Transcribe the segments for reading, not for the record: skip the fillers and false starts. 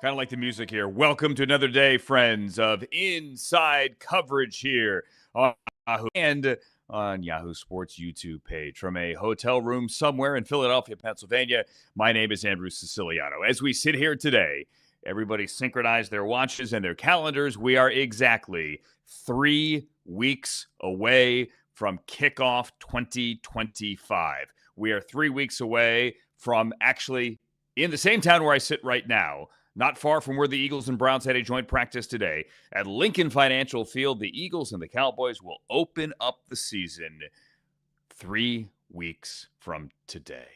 Kind of like the music here. Welcome to another day, friends, of inside coverage here on Yahoo and on Yahoo Sports YouTube page from a hotel room somewhere in Philadelphia, Pennsylvania. My name is Andrew Siciliano. As we sit here today, everybody synchronized their watches and their calendars. We are exactly 3 weeks away from kickoff 2025. We are 3 weeks away from actually in the same town where I sit right now, not far from where the Eagles and Browns had a joint practice today. At Lincoln Financial Field, the Eagles and the Cowboys will open up the season 3 weeks from today.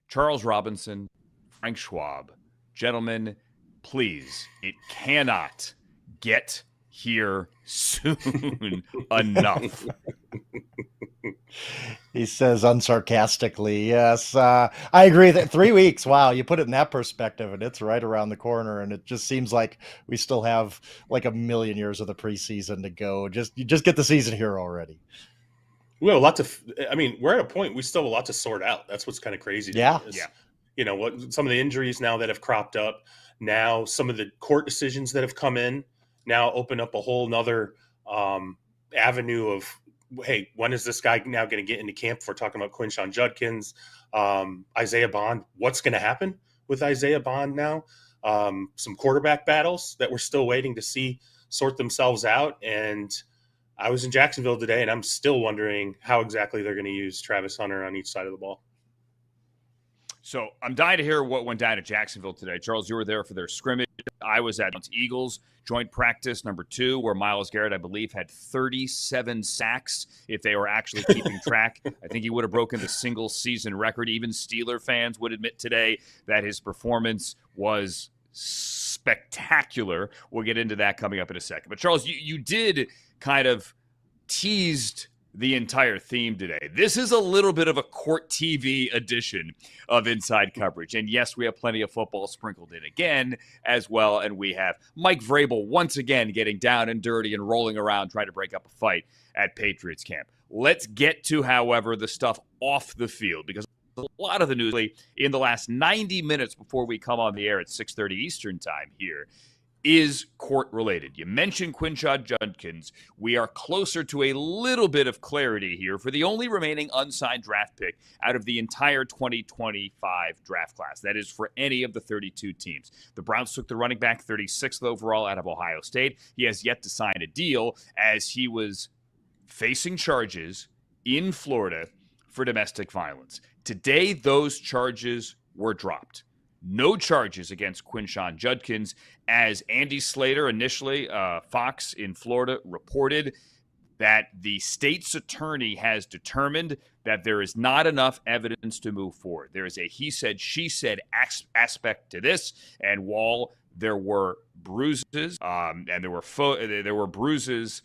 Charles Robinson, Frank Schwab, gentlemen, please, it cannot get here soon enough. He says unsarcastically, yes. I agree that 3 weeks, wow, you put it in that perspective, and it's right around the corner, and it just seems like we still have like a million years of the preseason to go. You just get the season here already. We have a lot we're at a point we still have a lot to sort out. That's what's kind of crazy. Yeah. You know, what some of the injuries now that have cropped up, now some of the court decisions that have come in now open up a whole nother avenue of, hey, when is this guy now going to get into camp? If we're talking about Quinshon Judkins, Isaiah Bond, what's going to happen with Isaiah Bond now? Some quarterback battles that we're still waiting to see sort themselves out. And I was in Jacksonville today, and I'm still wondering how exactly they're going to use Travis Hunter on each side of the ball. So I'm dying to hear what went down at Jacksonville today. Charles, you were there for their scrimmage. I was at Eagles joint practice number 2, where Myles Garrett, I believe, had 37 sacks. If they were actually keeping track, I think he would have broken the single season record. Even Steeler fans would admit today that his performance was spectacular. We'll get into that coming up in a second. But Charles, you did kind of teased the entire theme today. This is a little bit of a court TV edition of Inside Coverage. And yes, we have plenty of football sprinkled in again as well. And we have Mike Vrabel once again getting down and dirty and rolling around trying to break up a fight at Patriots camp. Let's get to, however, the stuff off the field, because a lot of the news in the last 90 minutes before we come on the air at 6:30 Eastern time here is court-related. You mentioned Quinshon Judkins. We are closer to a little bit of clarity here for the only remaining unsigned draft pick out of the entire 2025 draft class. That is for any of the 32 teams. The Browns took the running back 36th overall out of Ohio State. He has yet to sign a deal as he was facing charges in Florida for domestic violence. Today, those charges were dropped. No charges against Quinshon Judkins, as Andy Slater, initially Fox in Florida, reported that the state's attorney has determined that there is not enough evidence to move forward. There is a he said, she said aspect to this, and while there were bruises and there were bruises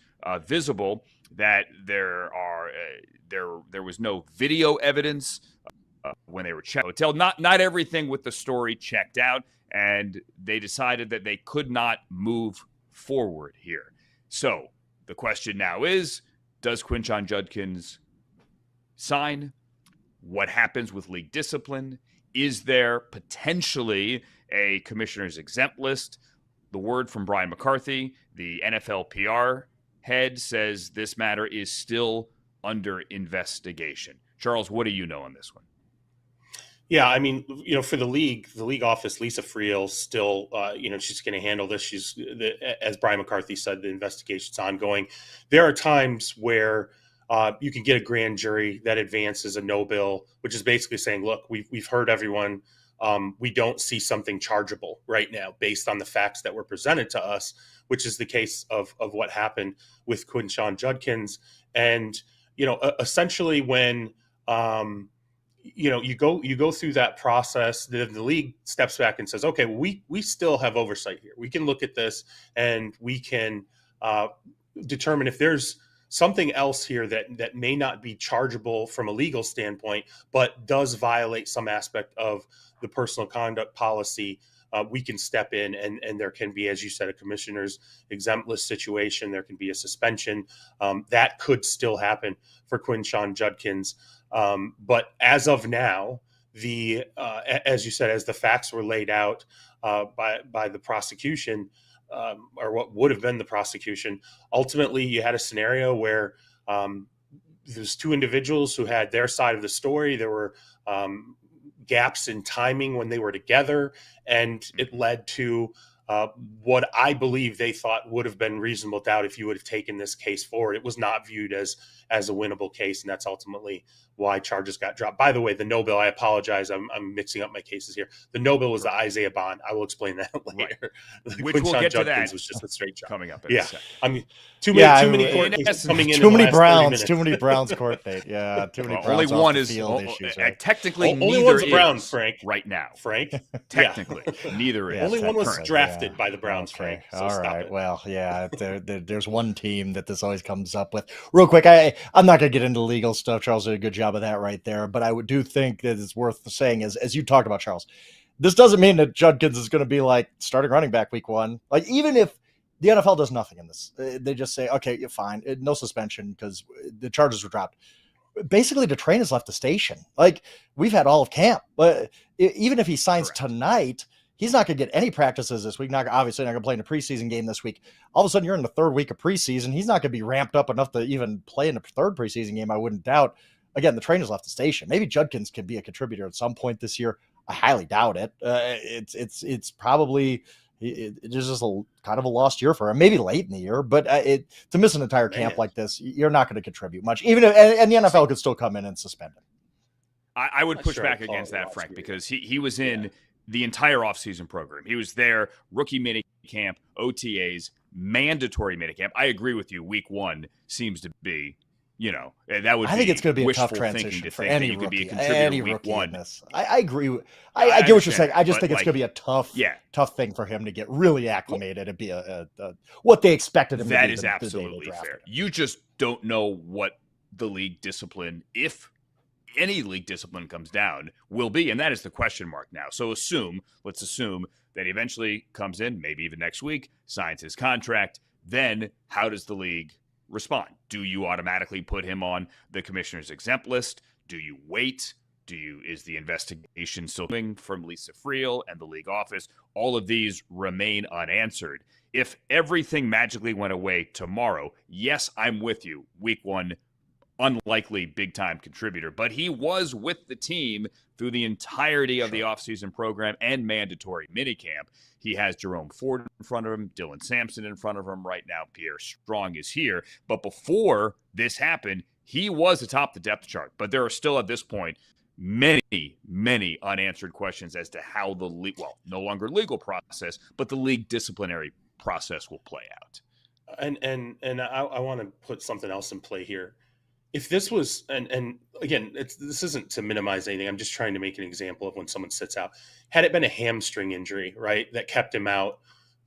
visible, that there was no video evidence when they were checked hotel. Not everything with the story checked out, and they decided that they could not move forward here. So the question now is, does Quinshon Judkins sign? What happens with league discipline? Is there potentially a commissioner's exempt list? The word from Brian McCarthy, the NFL PR head, says this matter is still under investigation. Charles, what do you know on this one? Yeah, I mean, you know, for the league office, Lisa Friel still, she's going to handle this. As Brian McCarthy said, the investigation's ongoing. There are times where you can get a grand jury that advances a no bill, which is basically saying, look, we've heard everyone. we don't see something chargeable right now based on the facts that were presented to us, which is the case of what happened with Quinshon Judkins. And, essentially when, you go through that process, the league steps back and says, okay, we still have oversight here. We can look at this and we can determine if there's something else here that may not be chargeable from a legal standpoint, but does violate some aspect of the personal conduct policy. We can step in and there can be, as you said, a commissioner's exempt list situation. There can be a suspension. That could still happen for Quinshon Judkins. But as of now, as you said, as the facts were laid out by the prosecution, or what would have been the prosecution, ultimately you had a scenario where there's two individuals who had their side of the story. There were gaps in timing when they were together, and it led to what I believe they thought would have been reasonable doubt if you would have taken this case forward. It was not viewed as a winnable case, and that's ultimately why charges got dropped. By the way, the no bill, I apologize, I'm mixing up my cases here. The no bill was the Isaiah Bond. I will explain that later. Right. Which we'll get to that was just a straight drop. Coming up in a second. I mean, too many court cases coming in. Too many Browns court date. Yeah, too many only Browns one is issues, right? technically only neither one's is Brown, Frank. Right now. Frank, Technically, neither is. Only one was currently. drafted by the Browns, Frank. So all right. it. Well, yeah, there's one team that this always comes up with. Real quick, I'm not going to get into legal stuff. Charles did a good job of that right there. But I do think that it's worth saying, as you talked about, Charles, this doesn't mean that Judkins is going to be like starting running back week one. Like, even if the NFL does nothing in this, they just say, okay, you're fine. No suspension because the charges were dropped. Basically, the train has left the station. Like, we've had all of camp. But even if he signs tonight, he's not going to get any practices this week. Obviously not going to play in a preseason game this week. All of a sudden, you're in the third week of preseason. He's not going to be ramped up enough to even play in the third preseason game, I wouldn't doubt. Again, the train has left the station. Maybe Judkins can be a contributor at some point this year. I highly doubt it. It's probably it's just a kind of a lost year for him. Maybe late in the year, but to miss an entire camp like this, you're not going to contribute much. Even if, and the NFL could still come in and suspend him. I would push back against that, Frank, because he was in the entire offseason program. He was there, rookie minicamp, OTAs, mandatory minicamp. I agree with you. Week one seems to be, that would. I think it's going to be a tough transition for any rookie. Any rookie in this. I agree. I get what you're saying. I just think it's going to be a tough thing for him to get really acclimated and be a what they expected him to be. That is absolutely fair. You just don't know what the league discipline, if any league discipline comes down, will be, and that is the question mark now. So let's assume that he eventually comes in, maybe even next week, signs his contract. Then how does the league respond? Do you automatically put him on the commissioner's exempt list? Do you wait? Is the investigation still coming from Lisa Friel and the league office? All of these remain unanswered. If everything magically went away tomorrow, yes, I'm with you. Week one, unlikely big-time contributor, but he was with the team through the entirety of the offseason program and mandatory minicamp. He has Jerome Ford in front of him, Dylan Sampson in front of him right now. Pierre Strong is here. But before this happened, he was atop the depth chart. But there are still, at this point, many, many unanswered questions as to how the league, no longer legal process, but the league disciplinary process will play out. And I want to put something else in play here. If this was, and again, this isn't to minimize anything. I'm just trying to make an example of when someone sits out. Had it been a hamstring injury, right, that kept him out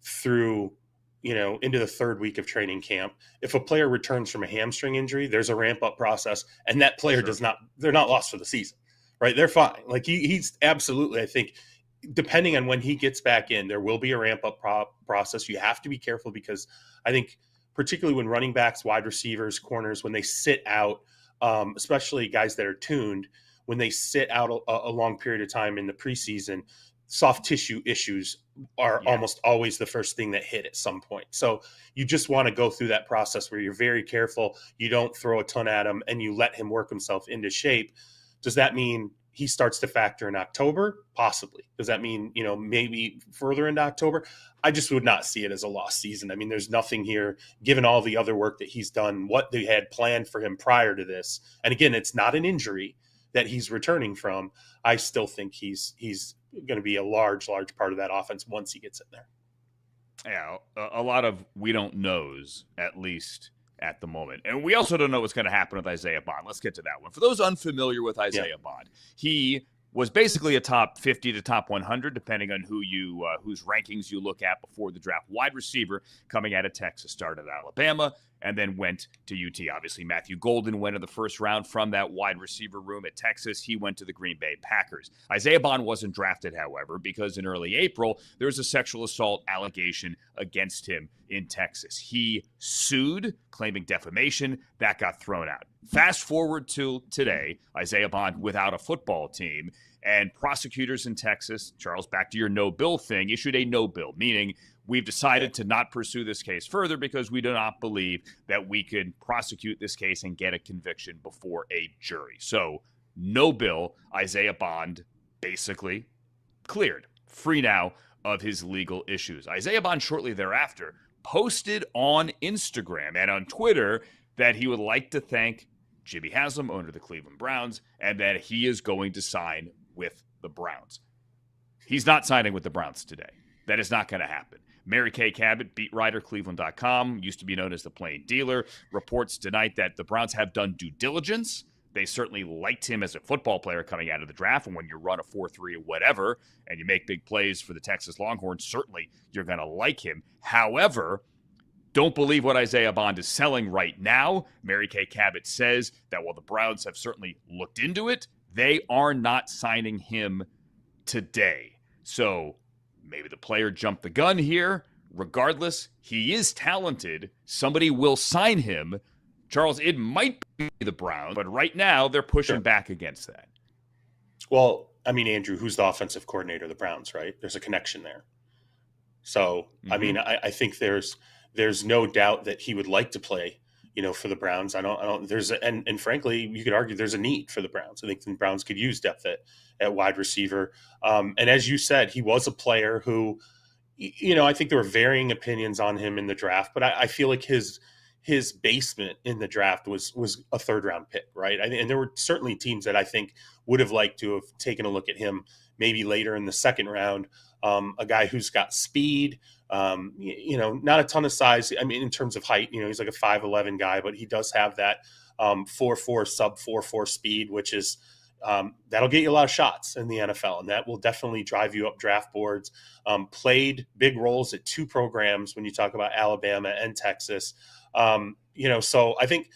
through, into the third week of training camp. If a player returns from a hamstring injury, there's a ramp up process, and that player they're not lost for the season, right? They're fine. Like he's absolutely, I think, depending on when he gets back in, there will be a ramp up process. You have to be careful because I think, particularly when running backs, wide receivers, corners, when they sit out, especially guys that are tuned, when they sit out a long period of time in the preseason, soft tissue issues are almost always the first thing that hit at some point. So you just want to go through that process where you're very careful. You don't throw a ton at him and you let him work himself into shape. Does that mean he starts to factor in October? Possibly. Does that mean, maybe further into October? I just would not see it as a lost season. I mean, there's nothing here, given all the other work that he's done, what they had planned for him prior to this. And again, it's not an injury that he's returning from. I still think he's going to be a large part of that offense once he gets in there. Yeah, a lot of we don't knows, at least at the moment. And we also don't know what's going to happen with Isaiah Bond. Let's get to that one. For those unfamiliar with Isaiah Bond, he was basically a top 50 to top 100, depending on whose rankings you look at before the draft. Wide receiver coming out of Texas, started at Alabama, and then went to UT. Obviously, Matthew Golden went in the first round from that wide receiver room at Texas. He went to the Green Bay Packers. Isaiah Bond wasn't drafted, however, because in early April, there was a sexual assault allegation against him in Texas. He sued, claiming defamation. That got thrown out. Fast forward to today, Isaiah Bond without a football team, and prosecutors in Texas, Charles, back to your no-bill thing, issued a no-bill, meaning we've decided to not pursue this case further because we do not believe that we could prosecute this case and get a conviction before a jury. So, no bill, Isaiah Bond basically cleared, free now of his legal issues. Isaiah Bond shortly thereafter posted on Instagram and on Twitter that he would like to thank Jimmy Haslam, owner of the Cleveland Browns, and that he is going to sign with the Browns. He's not signing with the Browns today. That is not going to happen. Mary Kay Cabot, beat writer, Cleveland.com, used to be known as the Plain Dealer, reports tonight that the Browns have done due diligence. They certainly liked him as a football player coming out of the draft, and when you run a 4-3 or whatever, and you make big plays for the Texas Longhorns, certainly you're going to like him. However, don't believe what Isaiah Bond is selling right now. Mary Kay Cabot says that while the Browns have certainly looked into it, they are not signing him today. So maybe the player jumped the gun here. Regardless, he is talented. Somebody will sign him. Charles, it might be the Browns, but right now they're pushing back against that. Well, I mean, Andrew, who's the offensive coordinator of the Browns, right? There's a connection there. So, I mean, I think there's no doubt that he would like to play, for the Browns. And frankly, you could argue there's a need for the Browns. I think the Browns could use depth at wide receiver. And as you said, he was a player who, I think there were varying opinions on him in the draft, but I feel like his basement in the draft was a third round pick, right? And there were certainly teams that I think would have liked to have taken a look at him maybe later in the second round. A guy who's got speed, not a ton of size. I mean, in terms of height, he's like a 5'11" guy, but he does have that 4.4 sub 4.4 speed, which is that'll get you a lot of shots in the NFL, and that will definitely drive you up draft boards. Played big roles at two programs when you talk about Alabama and Texas. So I think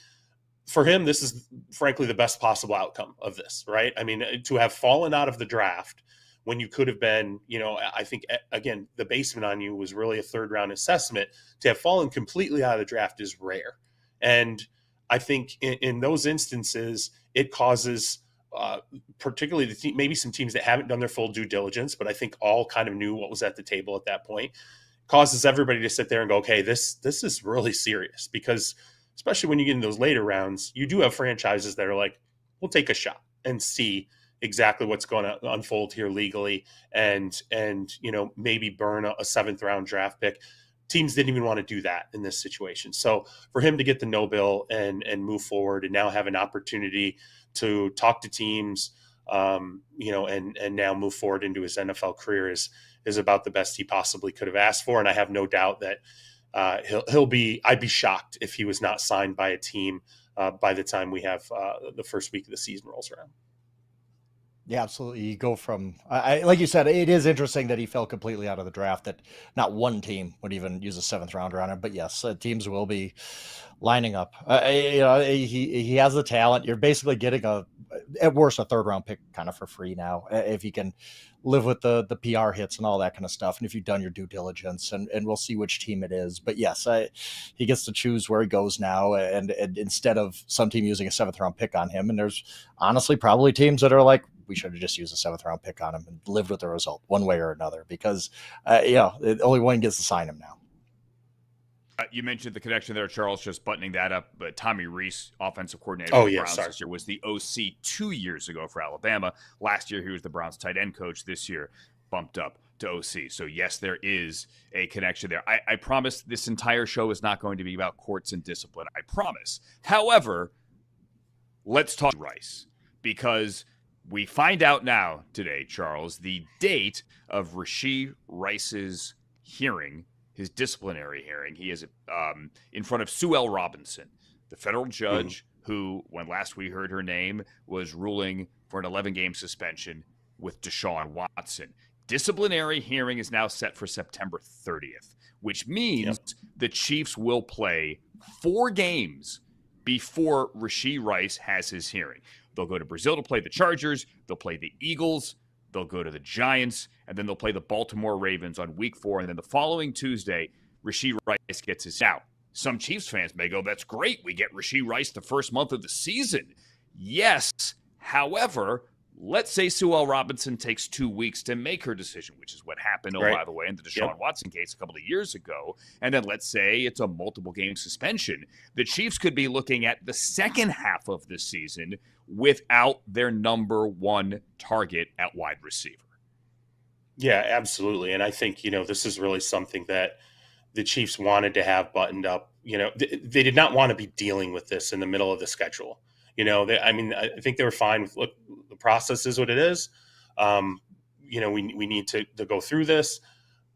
for him, this is frankly the best possible outcome of this, right? I mean, to have fallen out of the draft when you could have been, I think, again, the basement on you was really a third round assessment. To have fallen completely out of the draft is rare. And I think in those instances, it causes particularly maybe some teams that haven't done their full due diligence, but I think all kind of knew what was at the table at that point, causes everybody to sit there and go, okay, this is really serious, because especially when you get in those later rounds, you do have franchises that are like, we'll take a shot and see exactly what's going to unfold here legally, and maybe burn a seventh round draft pick. Teams didn't even want to do that in this situation. So for him to get the no bill and move forward and now have an opportunity to talk to teams, and now move forward into his NFL career is about the best he possibly could have asked for. And I have no doubt that I'd be shocked if he was not signed by a team by the time we have the first week of the season rolls around. Yeah, absolutely. You go from, like you said, it is interesting that he fell completely out of the draft, that not one team would even use a seventh rounder on him. But yes, teams will be lining up. He has the talent. You're basically getting at worst, a third round pick kind of for free now, if you can live with the PR hits and all that kind of stuff. And if you've done your due diligence, and we'll see which team it is. But yes, he gets to choose where he goes now. And instead of some team using a seventh round pick on him, and there's honestly probably teams that are like, we should have just used a seventh round pick on him and lived with the result one way or another, because, only one gets to sign him now. You mentioned the connection there, Charles, just buttoning that up. But Tommy Rees, offensive coordinator for the Browns this year, was the OC 2 years ago for Alabama. Last year, he was the Browns tight end coach. This year, bumped up to OC. So, yes, there is a connection there. I promise this entire show is not going to be about courts and discipline. I promise. However, let's talk Rice, because We find out now today, Charles, the date of Rashee Rice's hearing, his disciplinary hearing. He is in front of Sue L. Robinson, the federal judge who, when last we heard her name, was ruling for an 11-game suspension with Deshaun Watson. Disciplinary hearing is now set for September 30th, which means the Chiefs will play 4 games before Rashee Rice has his hearing. They'll go to Brazil to play the Chargers. They'll play the Eagles. They'll go to the Giants. And then they'll play the Baltimore Ravens on week 4. And then the following Tuesday, Rashee Rice gets his out. Some Chiefs fans may go, that's great. We get Rashee Rice the first month of the season. Yes. However, let's say Sue L. Robinson takes 2 weeks to make her decision, which is what happened, by the way, in the Deshaun Watson case a couple of years ago. And then let's say it's a multiple-game suspension. The Chiefs could be looking at the second half of the season without their number 1 target at wide receiver. Yeah, absolutely. And I think, this is really something that the Chiefs wanted to have buttoned up. They did not want to be dealing with this in the middle of the schedule. I think they were fine with, look, the process is what it is. We need to go through this,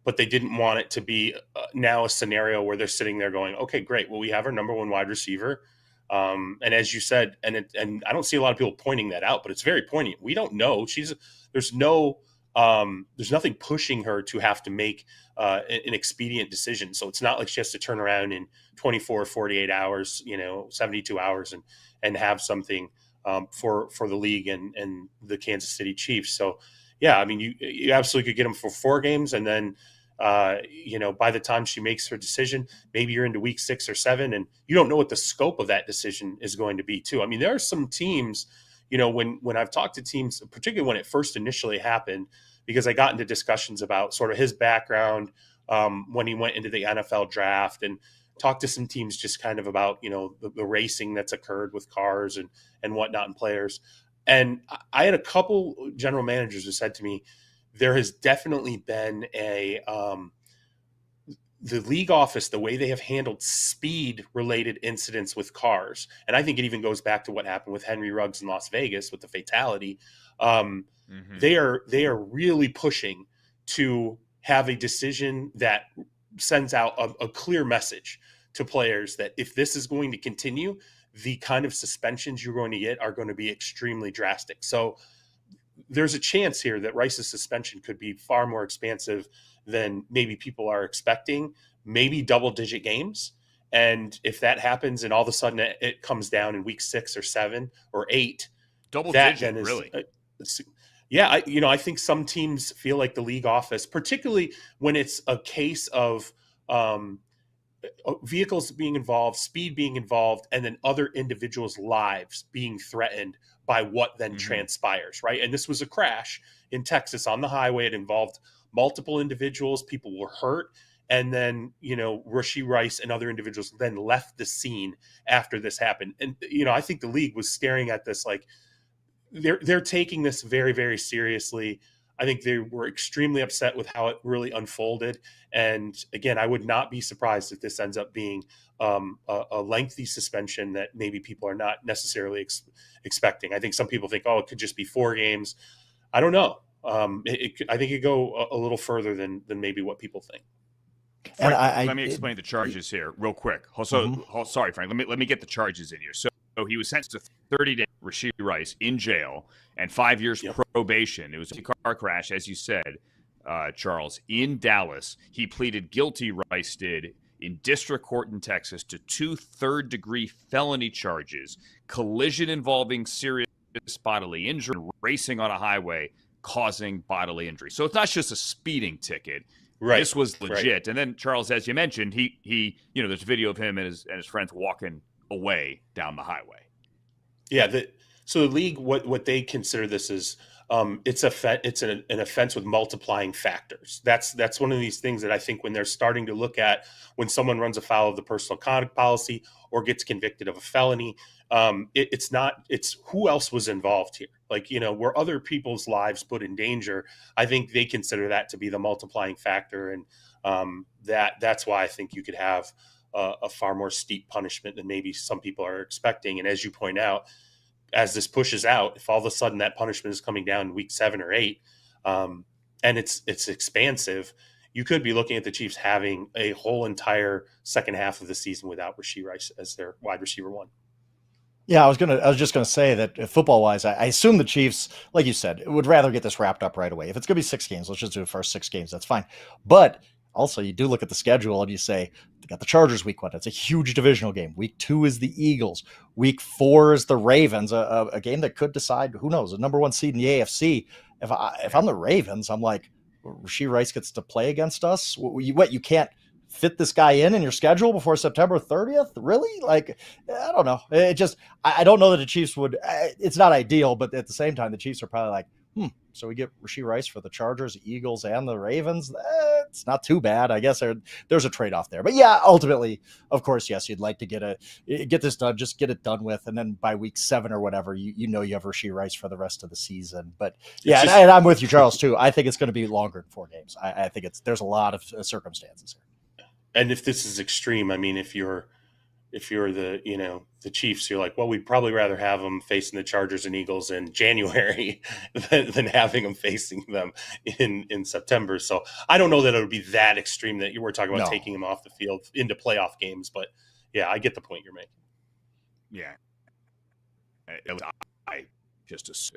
but they didn't want it to be now a scenario where they're sitting there going, okay, great. Well, we have our number 1 wide receiver. And as you said, and I don't see a lot of people pointing that out, but it's very poignant. We don't know. There's nothing pushing her to have to make an expedient decision. So it's not like she has to turn around in 24, 48 hours, 72 hours and have something for the league and the Kansas City Chiefs. So, yeah, you absolutely could get them for 4 games. And then, by the time she makes her decision, maybe you're into week 6 or 7, and you don't know what the scope of that decision is going to be too. There are some teams, when I've talked to teams, particularly when it first initially happened, because I got into discussions about sort of his background when he went into the NFL draft, and talked to some teams just kind of about, the racing that's occurred with cars and whatnot and players. And I had a couple general managers who said to me, there has definitely been the league office, the way they have handled speed related incidents with cars. And I think it even goes back to what happened with Henry Ruggs in Las Vegas with the fatality. They are really pushing to have a decision that sends out a clear message to players that if this is going to continue, the kind of suspensions you're going to get are going to be extremely drastic. So there's a chance here that Rice's suspension could be far more expansive than maybe people are expecting, maybe double-digit games. And if that happens and all of a sudden it comes down in week 6 or 7 or 8, double-digit, really? I think some teams feel like the league office, particularly when it's a case of vehicles being involved, speed being involved, and then other individuals' lives being threatened by what then transpires, right? And this was a crash in Texas on the highway. It involved multiple individuals. People were hurt. And then, Rashee Rice and other individuals then left the scene after this happened. And, I think the league was staring at this like they're taking this very, very seriously. I think they were extremely upset with how it really unfolded. And again, I would not be surprised if this ends up being a lengthy suspension that maybe people are not necessarily expecting. I think some people think, it could just be 4 games. I don't know. I think it could go a little further than maybe what people think. Frank, let me explain the charges here real quick. Sorry, Frank. Let me get the charges in here. So he was sentenced to 30 days, Rashee Rice, in jail and 5 years probation. It was a car crash, as you said, Charles, in Dallas. He pleaded guilty, Rice did, in district court in Texas to 2 third-degree felony charges, collision involving serious bodily injury, and racing on a highway causing bodily injury. So it's not just a speeding ticket. Right. This was legit. Right. And then, Charles, as you mentioned, he there's a video of him and his friends walking away down the highway. Yeah. So the league, what they consider this is, it's an offense with multiplying factors. That's one of these things that I think when they're starting to look at when someone runs afoul of the personal conduct policy or gets convicted of a felony, it's who else was involved here. Like, were other people's lives put in danger? I think they consider that to be the multiplying factor. And that's why I think you could have a far more steep punishment than maybe some people are expecting. And as you point out, as this pushes out, if all of a sudden that punishment is coming down in week 7 or 8, and it's expansive, you could be looking at the Chiefs having a whole entire second half of the season without Rashee Rice as their wide receiver 1. Yeah, I was just gonna say that football wise, I assume the Chiefs, like you said, would rather get this wrapped up right away. If it's gonna be 6 games, let's just do the first 6 games. That's fine. But also, you do look at the schedule and you say, they got the Chargers week 1. It's a huge divisional game. Week 2 is the Eagles. Week 4 is the Ravens, a game that could decide, who knows, a number 1 seed in the AFC. If I'm the Ravens, I'm like, Rashee Rice gets to play against us. You can't fit this guy in your schedule before September 30th? Really? Like, I don't know. I don't know that the Chiefs would, it's not ideal, but at the same time, the Chiefs are probably like, so we get Rashee Rice for the Chargers, the Eagles, and the Ravens. It's not too bad. I guess there's a trade-off there. But yeah, ultimately, of course, yes, you'd like to get this done, just get it done with, and then by week 7 or whatever, you have Rashee Rice for the rest of the season. But yeah, and I'm with you, Charles, too. I think it's going to be longer than 4 games. I think there's a lot of circumstances here. And if this is extreme, I mean, if you're the Chiefs, you're like, well, we'd probably rather have them facing the Chargers and Eagles in January than having them facing them in September. So I don't know that it would be that extreme that you were talking about taking them off the field into playoff games. But yeah, I get the point you're making. Yeah.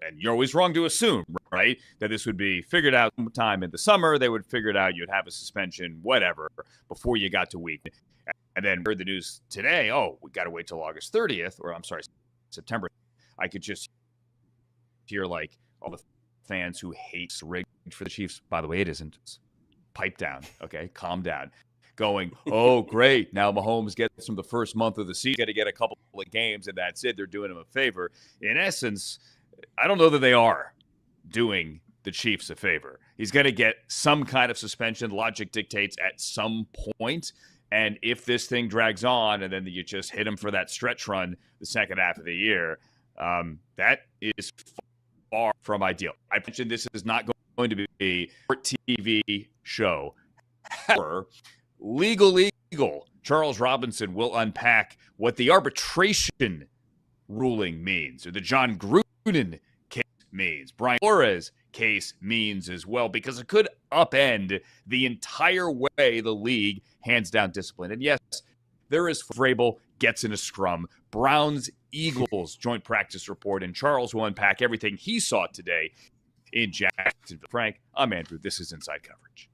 And you're always wrong to assume, right, that this would be figured out sometime in the summer. They would figure it out. You'd have a suspension, whatever, before you got to week. And then heard the news today. Oh, we got to wait till August 30th, or I'm sorry, September. I could just hear like all the fans who hate rigged for the Chiefs. By the way, it isn't. Pipe down, okay? Calm down. Going, oh, great. Now Mahomes gets from the first month of the season. Got to get a couple of games, and that's it. They're doing him a favor. In essence, I don't know that they are doing the Chiefs a favor. He's going to get some kind of suspension. Logic dictates at some point. And if this thing drags on and then you just hit him for that stretch run the second half of the year, that is far from ideal. I mentioned this is not going to be a TV show. However, legal, Charles Robinson will unpack what the arbitration ruling means, or the John Gruden case means, Brian Flores case means as well, because it could upend the entire way the league hands down discipline. And yes, there is Vrabel gets in a scrum, Browns Eagles joint practice report, and Charles will unpack everything he saw today in Jacksonville. Frank, I'm Andrew. This is Inside Coverage.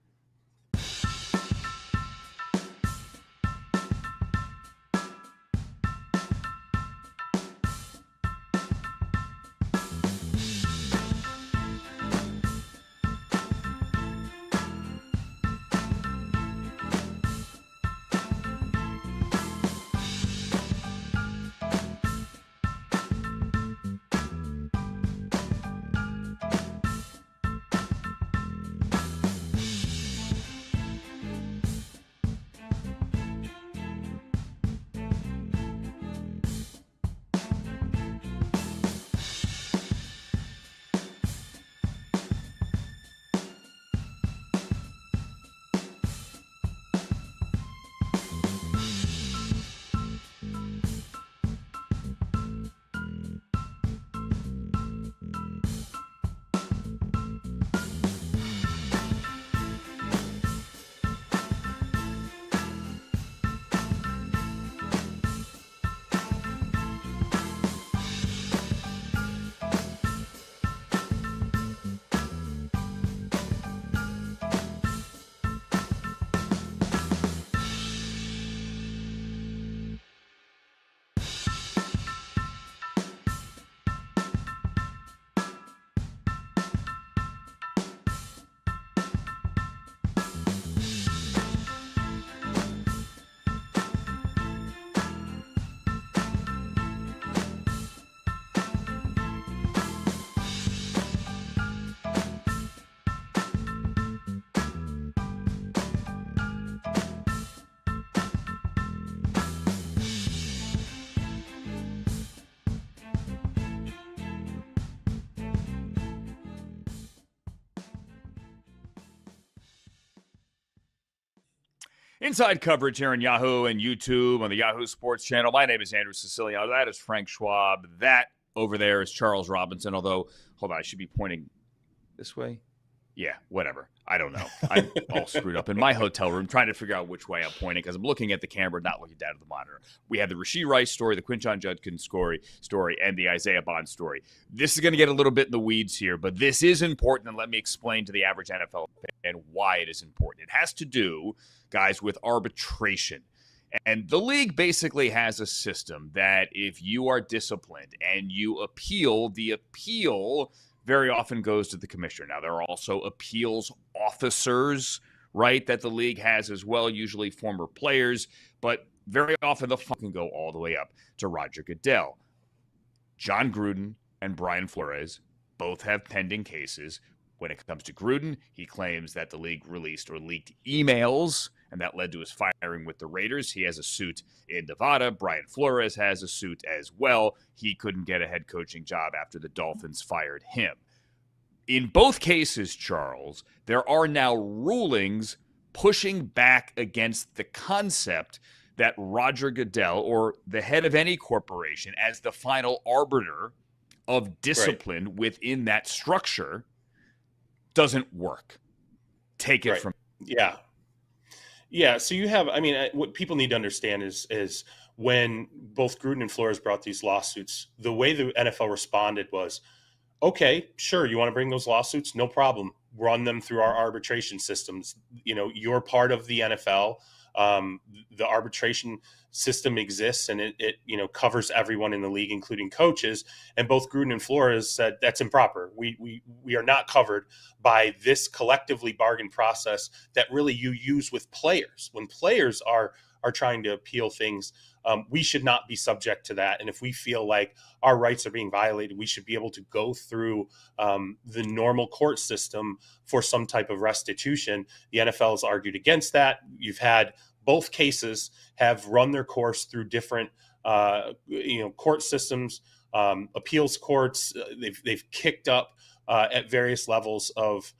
Inside Coverage here on Yahoo and YouTube on the Yahoo Sports channel. My name is Andrew Siciliano. That is Frank Schwab. That over there is Charles Robinson, although, hold on, I should be pointing this way. Yeah, whatever. I don't know. I'm all screwed up in my hotel room trying to figure out which way I'm pointing because I'm looking at the camera, not looking down at the monitor. We have the Rashee Rice story, the Quinshon Judkins story, and the Isaiah Bond story. This is going to get a little bit in the weeds here, but this is important, and let me explain to the average NFL fan why it is important. It has to do, guys, with arbitration. And the league basically has a system that if you are disciplined and you appeal, the appeal very often goes to the commissioner. Now, there are also appeals officers, right, that the league has as well, usually former players, but very often the fun can go all the way up to Roger Goodell. John Gruden and Brian Flores both have pending cases. When it comes to Gruden, he claims that the league released or leaked emails, and that led to his firing with the Raiders. He has a suit in Nevada. Brian Flores has a suit as well. He couldn't get a head coaching job after the Dolphins fired him. In both cases, Charles, there are now rulings pushing back against the concept that Roger Goodell, or the head of any corporation, as the final arbiter of discipline within that structure, doesn't work. Take it from. Yeah. So you have, I mean, what people need to understand is when both Gruden and Flores brought these lawsuits, the way the NFL responded was, okay, sure, you want to bring those lawsuits? No problem. Run them through our arbitration systems. You know, you're part of the NFL. The arbitration system exists, and it covers everyone in the league, including coaches. And both Gruden and Flores said that's improper. We are not covered by this collectively bargained process that really you use with players. When players are trying to appeal things, we should not be subject to that. And if we feel like our rights are being violated, we should be able to go through the normal court system for some type of restitution. The NFL has argued against that. You've had both cases have run their course through different court systems, appeals courts. They've kicked up at various levels of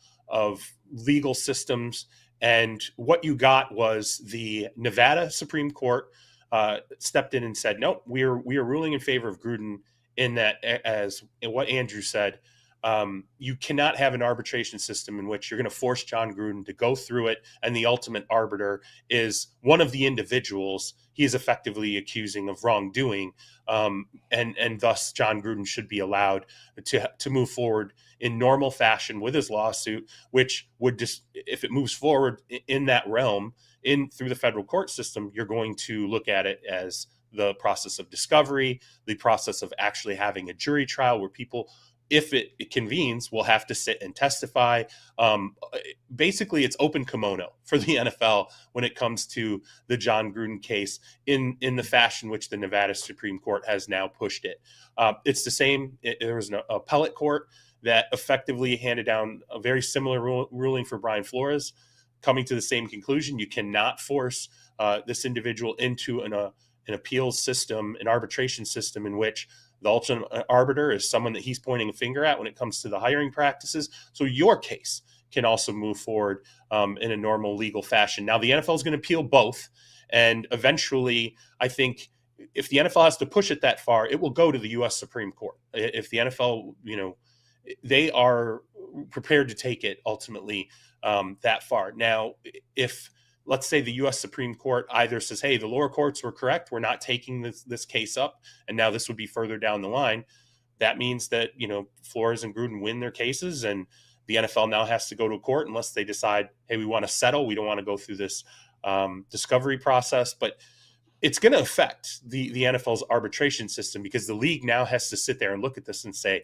legal systems. And what you got was the Nevada Supreme Court stepped in and said, nope, we are ruling in favor of Gruden in that, as what Andrew said, you cannot have an arbitration system in which you're going to force John Gruden to go through it, and the ultimate arbiter is one of the individuals he is effectively accusing of wrongdoing, and thus John Gruden should be allowed to move forward in normal fashion with his lawsuit, which would just, if it moves forward in that realm through the federal court system, you're going to look at it as the process of discovery, the process of actually having a jury trial where people, if it convenes, will have to sit and testify. Basically, it's open kimono for the NFL when it comes to the John Gruden case in the fashion which the Nevada Supreme Court has now pushed it. It's the same. There was an appellate court that effectively handed down a very similar ruling for Brian Flores, coming to the same conclusion. You cannot force this individual into an appeals system, an arbitration system in which the ultimate arbiter is someone that he's pointing a finger at when it comes to the hiring practices. So your case can also move forward in a normal legal fashion. Now, the NFL is going to appeal both. And eventually, I think if the NFL has to push it that far, it will go to the U.S. Supreme Court. If the NFL, they are prepared to take it ultimately that far. Now, if let's say the U.S. Supreme Court either says, hey, the lower courts were correct, we're not taking this case up, and now this would be further down the line, that means that, Flores and Gruden win their cases, and the NFL now has to go to court unless they decide, hey, we want to settle, we don't want to go through this discovery process. But it's going to affect the NFL's arbitration system, because the league now has to sit there and look at this and say,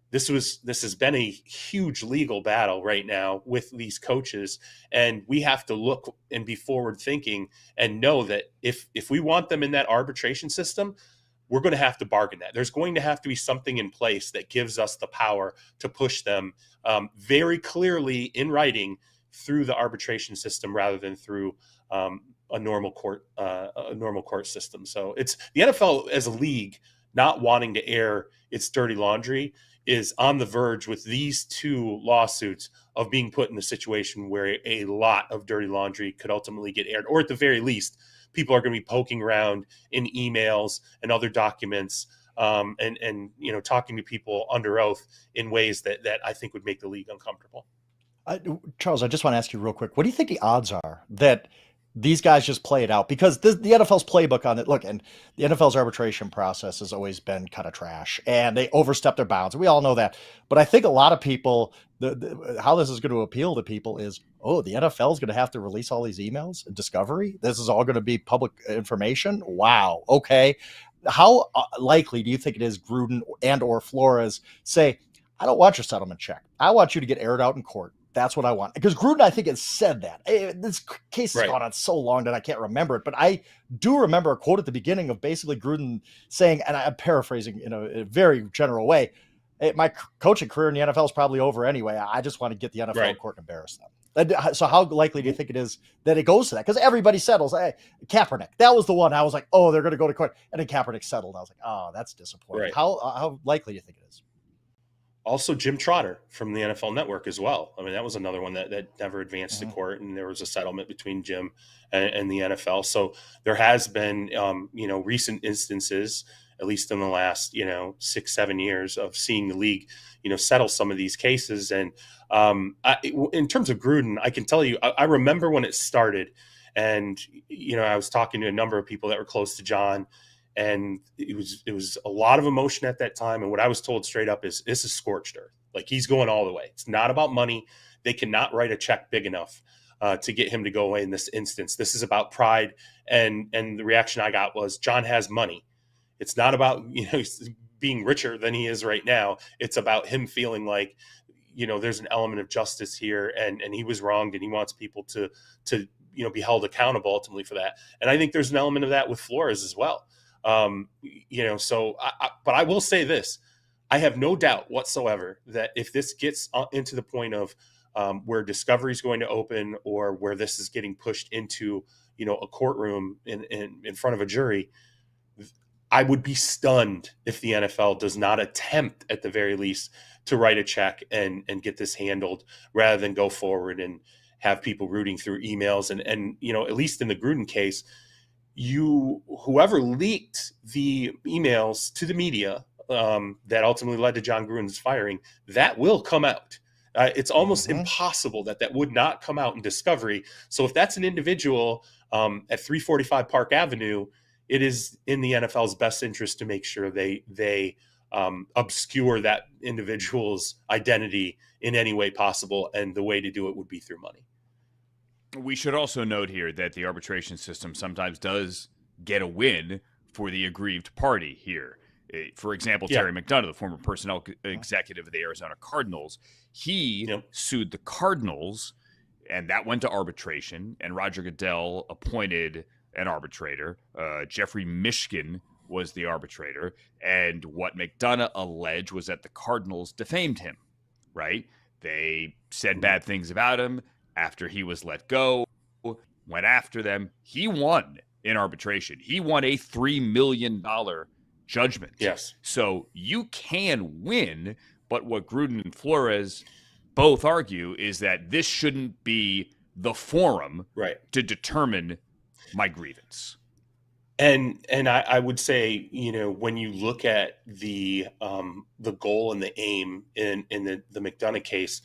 this has been a huge legal battle right now with these coaches, and we have to look and be forward thinking and know that if we want them in that arbitration system, we're going to have to bargain that. There's going to have to be something in place that gives us the power to push them very clearly in writing through the arbitration system rather than through a normal court system. So it's the NFL as a league not wanting to air its dirty laundry is on the verge with these two lawsuits of being put in a situation where a lot of dirty laundry could ultimately get aired, or at the very least, people are going to be poking around in emails and other documents and talking to people under oath in ways that I think would make the league uncomfortable. Charles, I just want to ask you real quick. What do you think the odds are that these guys just play it out? Because the NFL's playbook on it, look, and the NFL's arbitration process has always been kind of trash, and they overstep their bounds. We all know that. But I think a lot of people, how this is going to appeal to people is, oh, the NFL is going to have to release all these emails and discovery. This is all going to be public information. Wow. Okay. How likely do you think it is Gruden and or Flores say, I don't want your settlement check. I want you to get aired out in court. That's what I want. Because Gruden, I think, has said that. This case has gone on so long that I can't remember it. But I do remember a quote at the beginning of basically Gruden saying, and I'm paraphrasing in a very general way, hey, my coaching career in the NFL is probably over anyway. I just want to get the NFL in court and embarrass them. So how likely do you think it is that it goes to that? Because everybody settles. Hey, Kaepernick, that was the one. I was like, oh, they're going to go to court. And then Kaepernick settled. I was like, oh, that's disappointing. Right. How likely do you think it is? Also, Jim Trotter from the NFL Network as well. I mean, that was another one that never advanced to court, and there was a settlement between Jim and the NFL. So there has been, recent instances, at least in the last, 6-7 years, of seeing the league, settle some of these cases. And in terms of Gruden, I can tell you, I remember when it started, and I was talking to a number of people that were close to John. And it was a lot of emotion at that time. And what I was told straight up is, this is scorched earth. Like, he's going all the way. It's not about money. They cannot write a check big enough to get him to go away in this instance. This is about pride. And the reaction I got was, John has money. It's not about, being richer than he is right now. It's about him feeling like, there's an element of justice here, and he was wronged, and he wants people to be held accountable ultimately for that. And I think there's an element of that with Flores as well. But I will say this, I have no doubt whatsoever that if this gets into the point of where discovery is going to open, or where this is getting pushed into, a courtroom in front of a jury, I would be stunned if the NFL does not attempt, at the very least, to write a check and get this handled, rather than go forward and have people rooting through emails. And at least in the Gruden case, whoever leaked the emails to the media that ultimately led to John Gruden's firing, that will come out. It's almost impossible that would not come out in discovery. So if that's an individual at 345 Park Avenue, it is in the NFL's best interest to make sure they obscure that individual's identity in any way possible. And the way to do it would be through money. We should also note here that the arbitration system sometimes does get a win for the aggrieved party here. For example, Terry McDonough, the former personnel executive of the Arizona Cardinals, he sued the Cardinals, and that went to arbitration, and Roger Goodell appointed an arbitrator. Jeffrey Mishkin was the arbitrator, and what McDonough alleged was that the Cardinals defamed him, right? They said bad things about him. After he was let go, went after them. He won in arbitration. He won a $3 million judgment. Yes. So you can win, but what Gruden and Flores both argue is that this shouldn't be the forum to determine my grievance. And I would say, when you look at the goal and the aim in the McDonough case,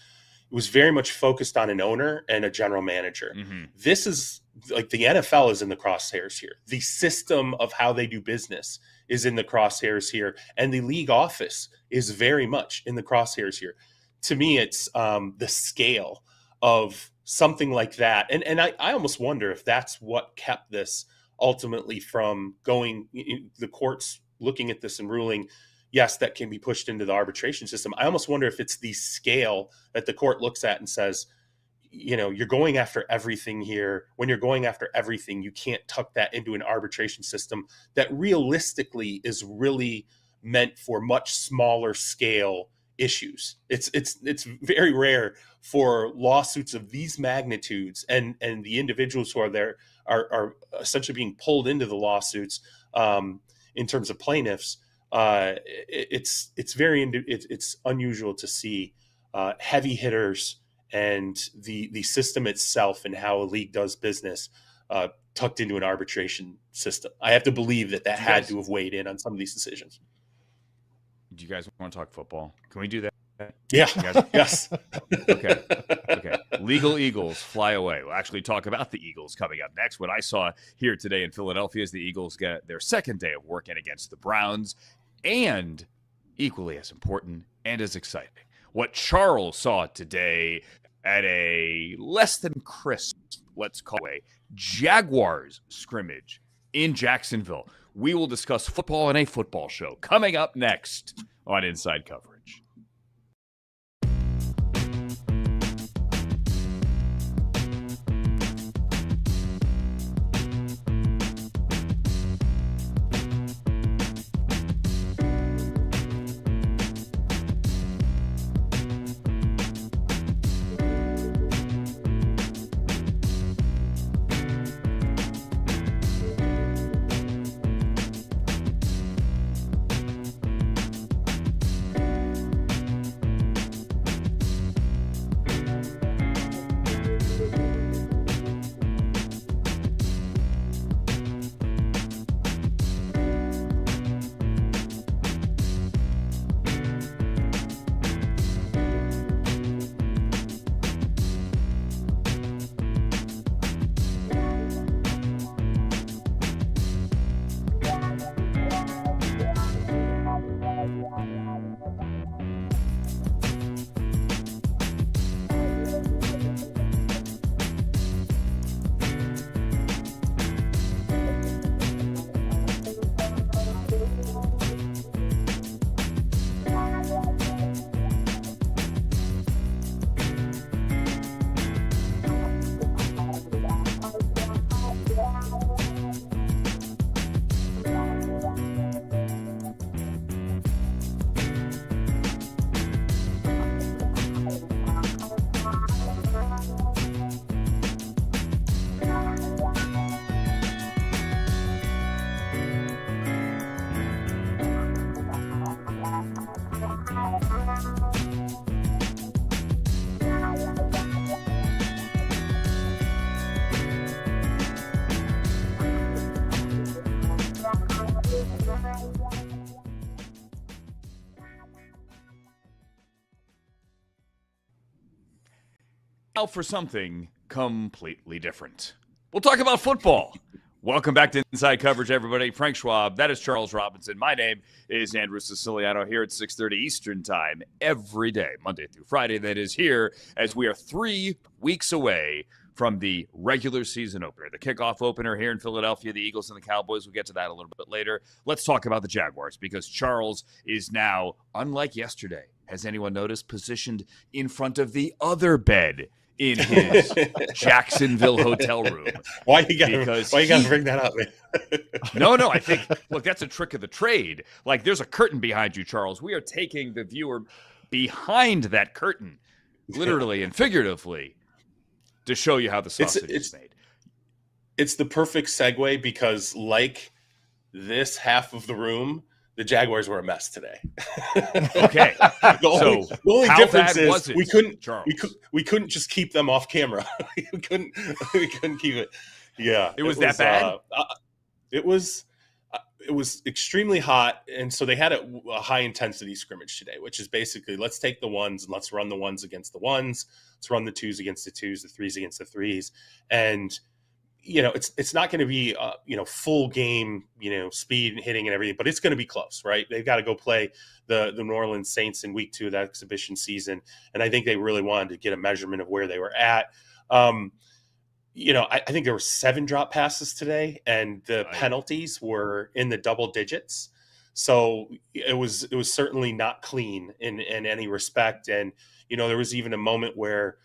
it was very much focused on an owner and a general manager. This is like, the NFL is in the crosshairs here. The system of how they do business is in the crosshairs here. And the league office is very much in the crosshairs here. To me, it's the scale of something like that. And I almost wonder if that's what kept this ultimately from going, the courts looking at this and ruling, yes, that can be pushed into the arbitration system. I almost wonder if it's the scale that the court looks at and says, you're going after everything here. When you're going after everything, you can't tuck that into an arbitration system that realistically is really meant for much smaller scale issues. It's very rare for lawsuits of these magnitudes and the individuals who are there are essentially being pulled into the lawsuits in terms of plaintiffs. It's unusual to see heavy hitters and the system itself and how a league does business tucked into an arbitration system. I have to believe that had to have weighed in on some of these decisions. Do you guys want to talk football? Can we do that? Yeah. Guys? Yes. Okay. Legal Eagles fly away. We'll actually talk about the Eagles coming up next. What I saw here today in Philadelphia is the Eagles get their second day of working against the Browns, and equally as important and as exciting, what Charles saw today at a less than crisp, let's call it, Jaguars scrimmage in Jacksonville. We will discuss football in a football show coming up next on Inside Coverage. Now for something completely different. We'll talk about football. Welcome back to Inside Coverage, everybody. Frank Schwab, that is Charles Robinson. My name is Andrew Siciliano here at 6:30 Eastern Time every day, Monday through Friday. That is here as we are 3 weeks away from the regular season opener, the kickoff opener here in Philadelphia, the Eagles and the Cowboys. We'll get to that a little bit later. Let's talk about the Jaguars because Charles is now, unlike yesterday, has anyone noticed, positioned in front of the other bed in his Jacksonville hotel room. Why you gotta bring that up, man? No, I think, look, that's a trick of the trade. Like, there's a curtain behind you, Charles. We are taking the viewer behind that curtain, literally and figuratively, to show you how the sausage is made. It's the perfect segue because, like this half of the room, the Jaguars were a mess today. Okay. The only difference is we couldn't just keep them off camera. we couldn't keep it. Yeah. It was that bad? It was extremely hot, and so they had a high intensity scrimmage today, which is basically let's take the ones and let's run the ones against the ones. Let's run the twos against the twos, the threes against the threes. And it's not going to be, full game, speed and hitting and everything, but it's going to be close, right? They've got to go play the New Orleans Saints in week 2 of that exhibition season. And I think they really wanted to get a measurement of where they were at. I think there were 7 drop passes today and the penalties were in the double digits. So it was certainly not clean in any respect. And, there was even a moment where,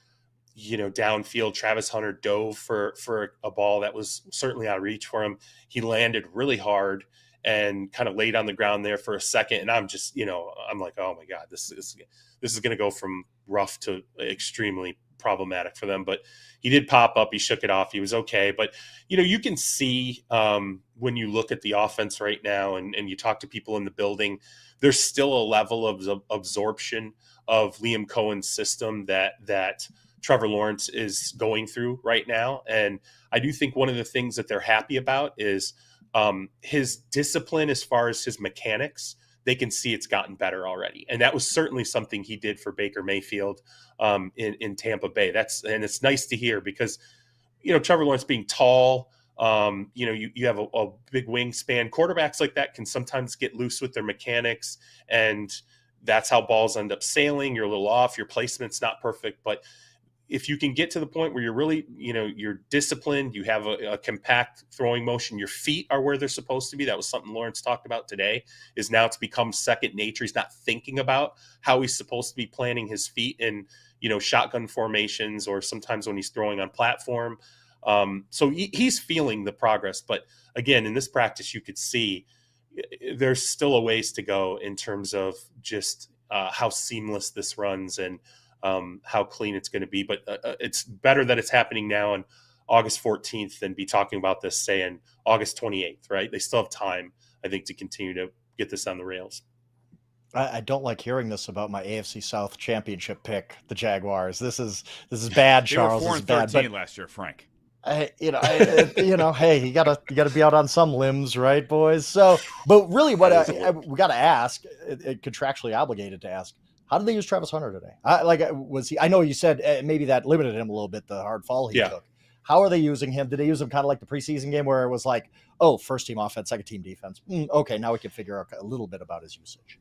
downfield, Travis Hunter dove for a ball that was certainly out of reach for him. He landed really hard and kind of laid on the ground there for a second. And I'm just, I'm like, oh my God, this is going to go from rough to extremely problematic for them. But he did pop up. He shook it off. He was okay. But, you can see when you look at the offense right now and you talk to people in the building, there's still a level of absorption of Liam Cohen's system that Trevor Lawrence is going through right now. And I do think one of the things that they're happy about is his discipline as far as his mechanics. they can see it's gotten better already. And that was certainly something he did for Baker Mayfield in Tampa Bay. And it's nice to hear because, Trevor Lawrence being tall, you have a big wingspan. Quarterbacks like that can sometimes get loose with their mechanics, and that's how balls end up sailing. You're a little off. Your placement's not perfect. But if you can get to the point where you're really, you're disciplined, you have a compact throwing motion, your feet are where they're supposed to be. That was something Lawrence talked about today, is now it's become second nature. He's not thinking about how he's supposed to be planting his feet in, shotgun formations or sometimes when he's throwing on platform. So he's feeling the progress. But again, in this practice, you could see there's still a ways to go in terms of just how seamless this runs and how clean it's going to be. But it's better that it's happening now on August 14th than be talking about this, say, on August 28th, right? They still have time, I think, to continue to get this on the rails. I don't like hearing this about my AFC South championship pick, the Jaguars. This is bad, Charles. They were 4-13 last year, Frank. Hey, you gotta be out on some limbs, right, boys? So, but really, what we got to ask, contractually obligated to ask, how did they use Travis Hunter today? Was he? I know you said maybe that limited him a little bit, the hard fall he took. How are they using him? Did they use him kind of like the preseason game where it was like, oh, first team offense, second team defense? Okay, now we can figure out a little bit about his usage.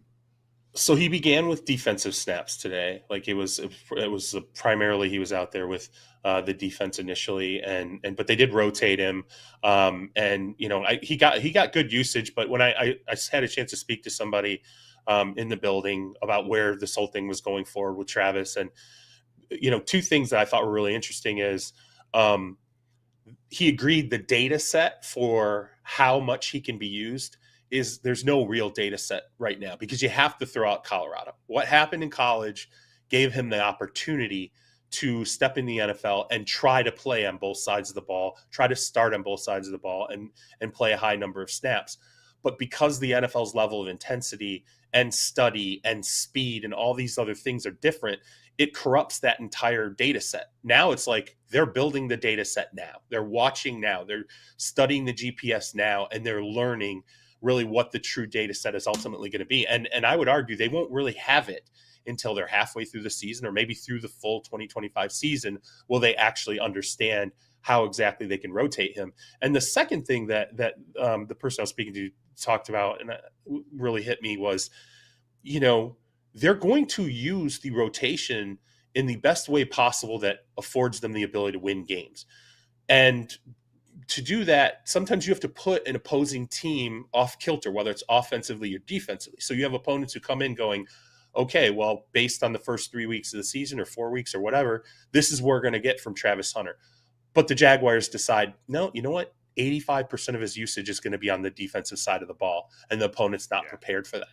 So he began with defensive snaps today. Like it was primarily he was out there with the defense initially, but they did rotate him. He got good usage. But when I had a chance to speak to somebody in the building about where this whole thing was going forward with Travis, and two things that I thought were really interesting is he agreed the data set for how much he can be used is there's no real data set right now because you have to throw out Colorado. What happened in college gave him the opportunity to step in the NFL and try to play on both sides of the ball, try to start on both sides of the ball and play a high number of snaps. But because the NFL's level of intensity and study and speed and all these other things are different, it corrupts that entire data set. Now it's like they're building the data set now. They're watching now. They're studying the GPS now, and they're learning really what the true data set is ultimately going to be. And I would argue they won't really have it until they're halfway through the season or maybe through the full 2025 season will they actually understand how exactly they can rotate him. And the second thing that the person I was speaking to talked about and really hit me was, they're going to use the rotation in the best way possible that affords them the ability to win games. And to do that, sometimes you have to put an opposing team off kilter, whether it's offensively or defensively. So you have opponents who come in going, okay, well, based on the first 3 weeks of the season or 4 weeks or whatever, this is what we're going to get from Travis Hunter. But the Jaguars decide, no, you know what? 85% of his usage is going to be on the defensive side of the ball, and the opponent's not prepared for that.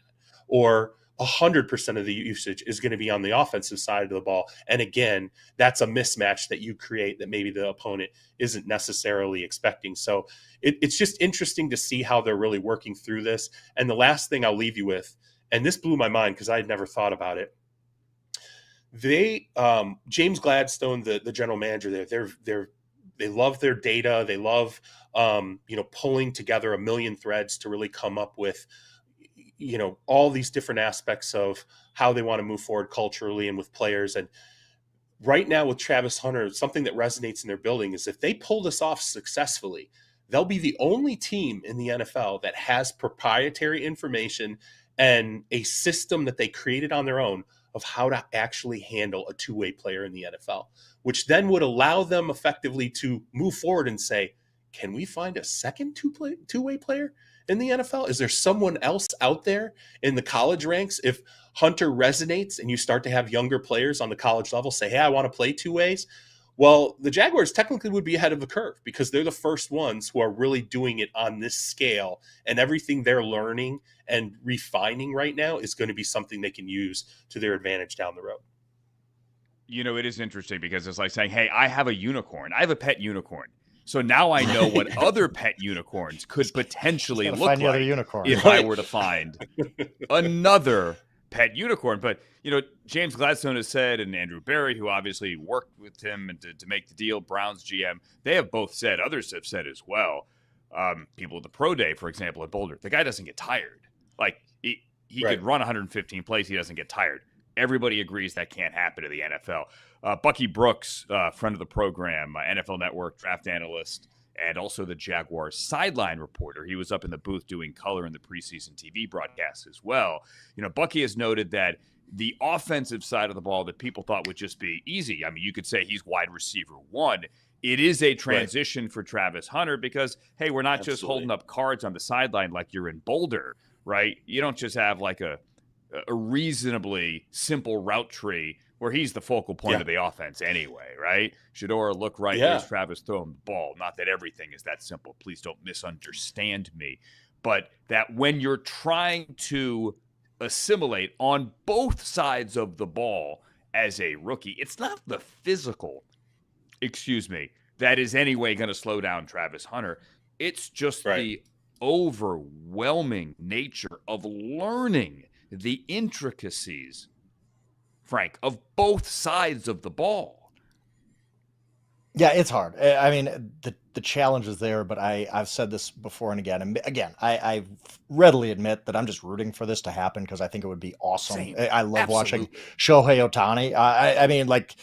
Or 100% of the usage is going to be on the offensive side of the ball. And again, that's a mismatch that you create that maybe the opponent isn't necessarily expecting. So it's just interesting to see how they're really working through this. And the last thing I'll leave you with, and this blew my mind because I had never thought about it. James Gladstone, the general manager there, they love their data. They love, pulling together a million threads to really come up with, all these different aspects of how they want to move forward culturally and with players. And right now with Travis Hunter, something that resonates in their building is if they pull this off successfully, they'll be the only team in the NFL that has proprietary information and a system that they created on their own of how to actually handle a two-way player in the NFL, which then would allow them effectively to move forward and say, can we find a second two-way player in the NFL? Is there someone else out there in the college ranks? If Hunter resonates and you start to have younger players on the college level say, hey, I want to play two ways. Well, the Jaguars technically would be ahead of the curve because they're the first ones who are really doing it on this scale, and everything they're learning and refining right now is going to be something they can use to their advantage down the road. It is interesting because it's like saying, hey, I have a unicorn. I have a pet unicorn. So now I know what other pet unicorns could potentially look like if I were to find another pet unicorn. But, James Gladstone has said, and Andrew Berry, who obviously worked with him and to make the deal, Browns GM, they have both said, others have said as well, people at the pro day, for example, at Boulder, the guy doesn't get tired. Like, he could run 115 plays. He doesn't get tired. Everybody agrees that can't happen to the NFL. Bucky Brooks, friend of the program, NFL Network draft analyst, and also the Jaguars sideline reporter. He was up in the booth doing color in the preseason TV broadcast as well. Bucky has noted that the offensive side of the ball that people thought would just be easy. I mean, you could say he's wide receiver 1. It is a transition for Travis Hunter because, hey, we're not just holding up cards on the sideline like you're in Boulder, right? You don't just have like a reasonably simple route tree where he's the focal point of the offense anyway, right? Shedeur, look right, there's Travis throwing the ball. Not that everything is that simple. Please don't misunderstand me. But that when you're trying to assimilate on both sides of the ball as a rookie, it's not the physical, that is anyway going to slow down Travis Hunter. It's just the overwhelming nature of learning the intricacies, Frank, of both sides of the ball. Yeah, it's hard. I mean, the challenge is there, but I've said this before and again. And again, I readily admit that I'm just rooting for this to happen because I think it would be awesome. Same. I love watching Absolutely. Shohei Ohtani. I mean, like,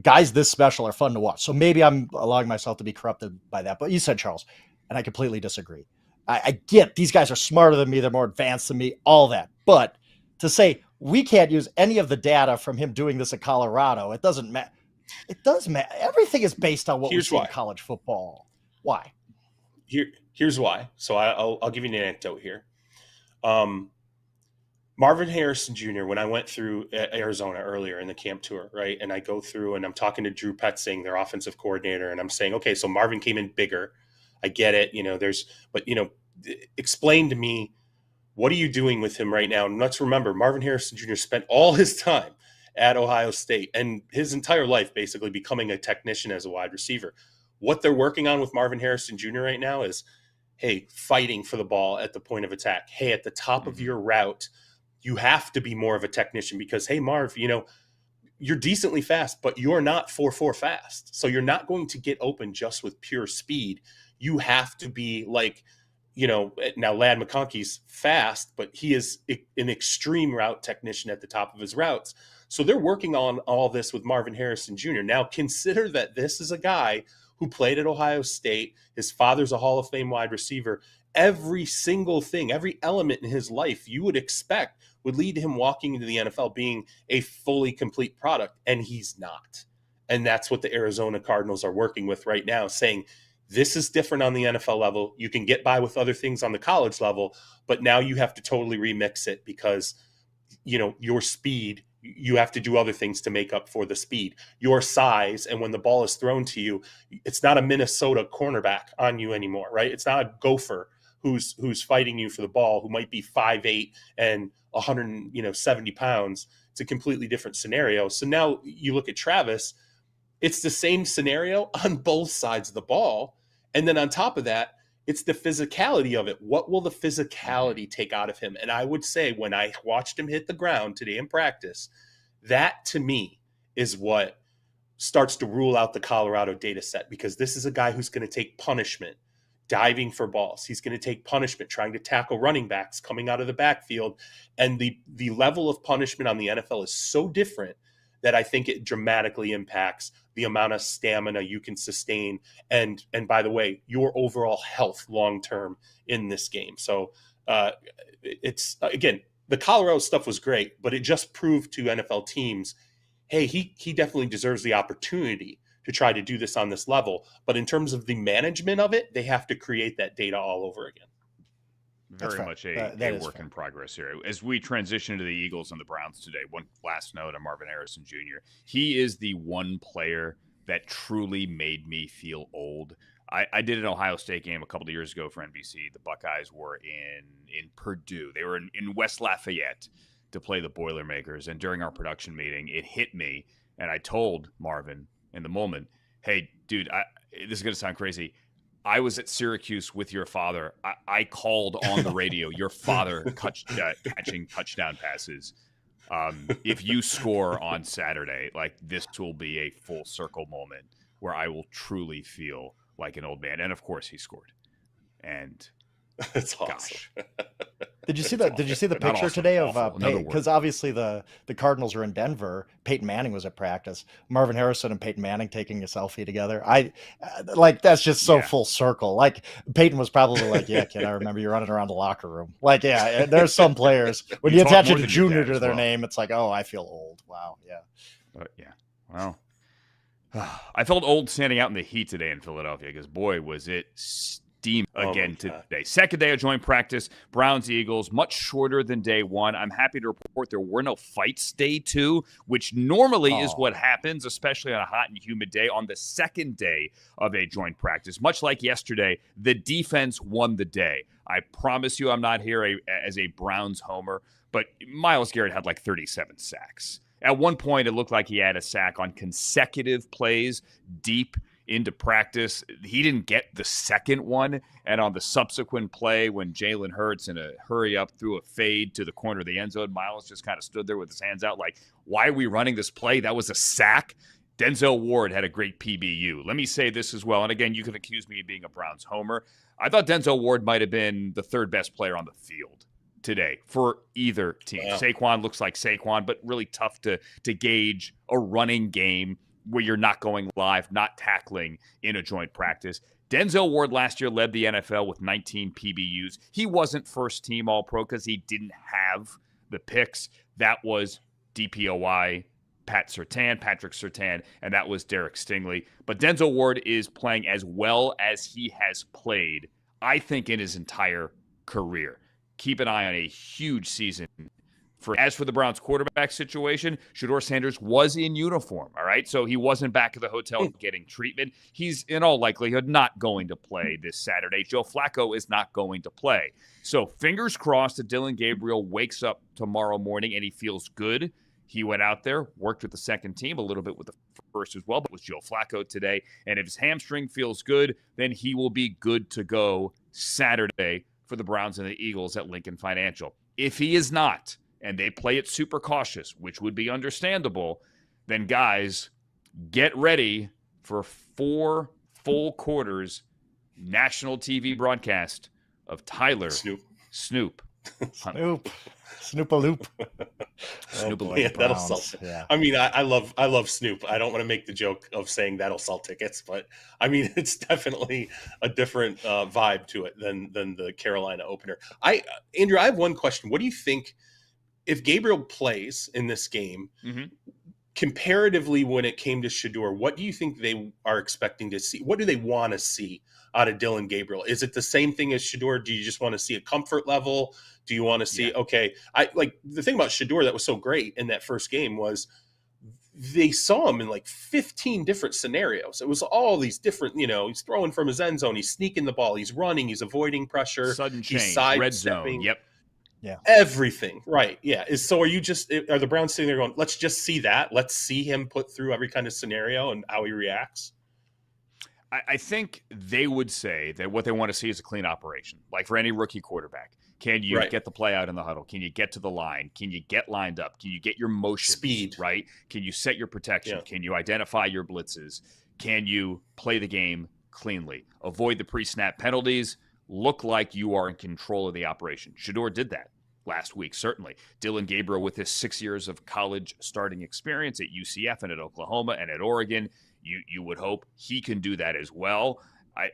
guys this special are fun to watch. So maybe I'm allowing myself to be corrupted by that. But you said, Charles, and I completely disagree. I get these guys are smarter than me. They're more advanced than me, all that. But to say we can't use any of the data from him doing this at Colorado, it doesn't matter. It does matter. Everything is based on what we see in college football. Why? Here's why. So I'll give you an anecdote here. Marvin Harrison Jr., when I went through Arizona earlier in the camp tour, right? And I go through and I'm talking to Drew Petzing, their offensive coordinator, and I'm saying, okay, so Marvin came in bigger. I get it. Explain to me, what are you doing with him right now? And let's remember, Marvin Harrison Jr. spent all his time at Ohio State and his entire life basically becoming a technician as a wide receiver. What they're working on with Marvin Harrison Jr. right now is, hey, fighting for the ball at the point of attack. Hey, at the top of your route, you have to be more of a technician because, hey, Marv, you're decently fast, but you're not 4.4 fast. So you're not going to get open just with pure speed. You have to be like, now Ladd McConkey's fast, but he is an extreme route technician at the top of his routes. So they're working on all this with Marvin Harrison Jr. Now consider that this is a guy who played at Ohio State. His father's a Hall of Fame wide receiver. Every single thing, every element in his life you would expect would lead to him walking into the NFL being a fully complete product, and he's not. And that's what the Arizona Cardinals are working with right now, saying this is different on the NFL level. You can get by with other things on the college level, but now you have to totally remix it because, your speed, you have to do other things to make up for the speed, your size. And when the ball is thrown to you, it's not a Minnesota cornerback on you anymore, right? It's not a gopher who's fighting you for the ball, who might be 5'8" and 170 pounds. It's a completely different scenario. So now you look at Travis, it's the same scenario on both sides of the ball. And then on top of that, it's the physicality of it. What will the physicality take out of him? And I would say when I watched him hit the ground today in practice, that to me is what starts to rule out the Colorado data set, because this is a guy who's going to take punishment diving for balls. He's going to take punishment trying to tackle running backs coming out of the backfield. And the level of punishment on the NFL is so different that I think it dramatically impacts the amount of stamina you can sustain. And by the way, your overall health long-term in this game. So it's, again, the Colorado stuff was great, but it just proved to NFL teams, hey, he definitely deserves the opportunity to try to do this on this level. But in terms of the management of it, they have to create that data all over again. Very much a work in progress here. As we transition to the Eagles and the Browns today, one last note on Marvin Harrison Jr. He is the one player that truly made me feel old. I did an Ohio State game a couple of years ago for NBC. The Buckeyes were in Purdue. They were in West Lafayette to play the Boilermakers. And during our production meeting, it hit me. And I told Marvin in the moment, hey, dude, this is going to sound crazy. I was at Syracuse with your father. I called on the radio your father catching touchdown passes. If you score on Saturday, like, this will be a full circle moment where I will truly feel like an old man. And of course he scored. And that's awesome. Did you see the Not picture awesome, today of awful. Another word. because obviously the Cardinals are in Denver. Peyton Manning was at practice. Marvin Harrison and Peyton Manning taking a selfie together. Like that's just so full circle. Like Peyton was probably like, "Yeah, kid, I remember you running around the locker room." Like, yeah, there's some players when you attach a junior to their name, it's like, "Oh, I feel old." Wow, yeah. But yeah, well, I felt old standing out in the heat today in Philadelphia because boy was it steam again today. Second day of joint practice, Browns Eagles, much shorter than day one. I'm happy to report there were no fights day two, which normally is what happens, especially on a hot and humid day. On the second day of a joint practice, much like yesterday, the defense won the day. I promise you I'm not here as a Browns homer, but Myles Garrett had like 37 sacks. At one point, it looked like he had a sack on consecutive plays deep into practice. He didn't get the second one, and on the subsequent play when Jalen Hurts in a hurry-up threw a fade to the corner of the end zone, Myles just kind of stood there with his hands out like, why are we running this play? That was a sack? Denzel Ward had a great PBU. Let me say this as well, and again, you can accuse me of being a Browns homer. I thought Denzel Ward might have been the third best player on the field today for either team. Yeah. Saquon looks like Saquon, but really tough to gauge a running game where you're not going live, not tackling in a joint practice. Denzel Ward last year led the NFL with 19 PBUs. He wasn't first team All-Pro because he didn't have the picks. That was DPOY, Patrick Surtain, and that was Derek Stingley. But Denzel Ward is playing as well as he has played, I think, in his entire career. Keep an eye on a huge season. As for the Browns quarterback situation, Shedeur Sanders was in uniform, all right? So he wasn't back at the hotel getting treatment. He's, in all likelihood, not going to play this Saturday. Joe Flacco is not going to play. So fingers crossed that Dillon Gabriel wakes up tomorrow morning and he feels good. He went out there, worked with the second team, a little bit with the first as well, but with Joe Flacco today. And if his hamstring feels good, then he will be good to go Saturday for the Browns and the Eagles at Lincoln Financial. If he is not, and they play it super cautious, which would be understandable, then guys, get ready for 4 full quarters national TV broadcast of Tyler Snoop. Snoop-a-loop. Yeah, that'll sell. Yeah. I mean, I love Snoop. I don't want to make the joke of saying that'll sell tickets, but I mean, it's definitely a different vibe to it than the Carolina opener. Andrew, I have one question. What do you think if Gabriel plays in this game? Comparatively, when it came to Shedeur, what do you think they are expecting to see? What do they want to see out of Dillon Gabriel? Is it the same thing as Shedeur? Do you just want to see a comfort level? Do you want to see, okay, the thing about Shedeur that was so great in that first game was they saw him in like 15 different scenarios. It was all these different, he's throwing from his end zone, he's sneaking the ball, he's running, he's avoiding pressure, sudden change, he's red zone, yep. Yeah. Everything. Right. Yeah. Are the Browns sitting there going, let's just see that. Let's see him put through every kind of scenario and how he reacts? I think they would say that what they want to see is a clean operation. Like for any rookie quarterback, can you get the play out in the huddle? Can you get to the line? Can you get lined up? Can you get your motion? Speed. Right? Can you set your protection? Yeah. Can you identify your blitzes? Can you play the game cleanly? Avoid the pre-snap penalties? Look like you are in control of the operation. Shedeur did that last week, certainly. Dillon Gabriel, with his 6 years of college starting experience at UCF and at Oklahoma and at Oregon, you would hope he can do that as well.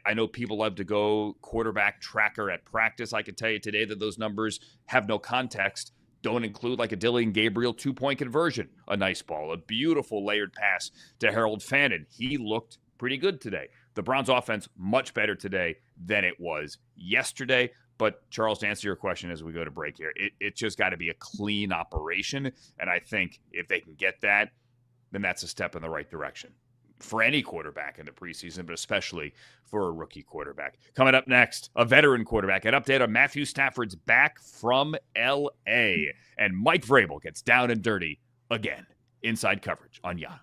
I know people love to go quarterback tracker at practice. I can tell you today that those numbers have no context, don't include like a Dillon Gabriel 2-point conversion, a nice ball, a beautiful layered pass to Harold Fannin. He looked pretty good today. The Browns offense much better today than it was yesterday. But Charles, to answer your question as we go to break here, it's just got to be a clean operation. And I think if they can get that, then that's a step in the right direction for any quarterback in the preseason, but especially for a rookie quarterback. Coming up next, a veteran quarterback. An update on Matthew Stafford's back from L.A. And Mike Vrabel gets down and dirty again. Inside coverage on Yahoo.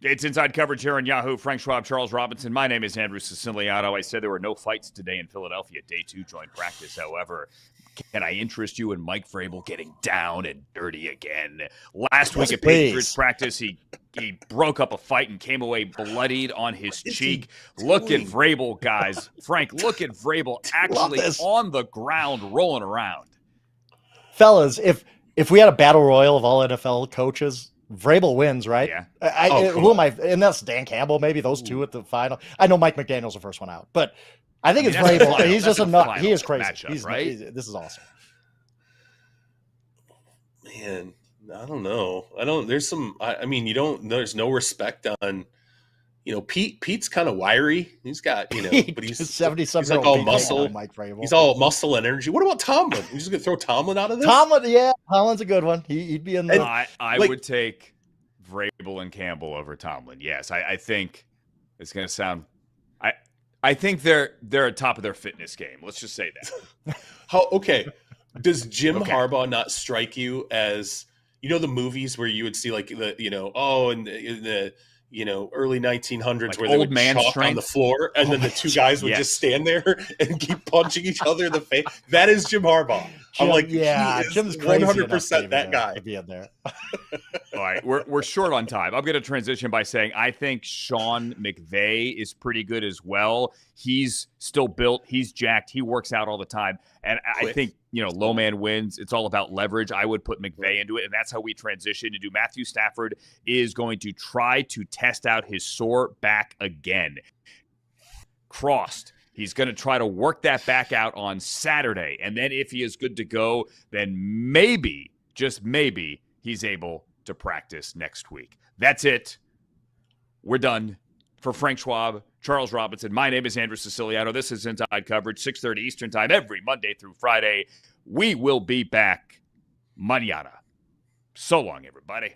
It's Inside Coverage here on Yahoo. Frank Schwab, Charles Robinson. My name is Andrew Siciliano. I said there were no fights today in Philadelphia. Day 2 joint practice. However, can I interest you in Mike Vrabel getting down and dirty again? Last week at Patriots practice, he broke up a fight and came away bloodied on his cheek. Look at Vrabel, guys. Frank, look at Vrabel actually on the ground rolling around. Fellas, if we had a battle royal of all NFL coaches, Vrabel wins, right? Yeah. Who am I? And that's Dan Campbell, maybe those two at the final. I know Mike McDaniel's the first one out, but I think it's Vrabel. He's just a nut. He is crazy. Right? This is awesome. Man, I don't know. There's some. I mean, there's no respect on. Pete's kind of wiry. He's got, but he's 70-something. He's like all muscle. Mike Vrabel. He's all muscle and energy. What about Tomlin? You're just gonna throw Tomlin out of this? Tomlin's a good one. He'd be in the. I would take Vrabel and Campbell over Tomlin. Yes, I think it's gonna sound. I think they're at top of their fitness game. Let's just say that. Okay. Does Jim Harbaugh not strike you as the movies where you would see like the in the early 1900s like where they old would man chalk strength on the floor and then the two guys would just stand there and keep punching each other in the face? That is Jim Harbaugh. I'm like, Jim's 100% that guy. To be in there. All right, we're short on time. I'm going to transition by saying I think Sean McVay is pretty good as well. He's still built. He's jacked. He works out all the time. And I think, low man wins. It's all about leverage. I would put McVay into it, and that's how we transition to do. Matthew Stafford is going to try to test out his sore back again. Crossed. He's going to try to work that back out on Saturday. And then if he is good to go, then maybe, just maybe, he's able to practice next week. That's it. We're done. For Frank Schwab, Charles Robinson, my name is Andrew Siciliano. This is Inside Coverage, 6:30 Eastern Time, every Monday through Friday. We will be back mañana. So long, everybody.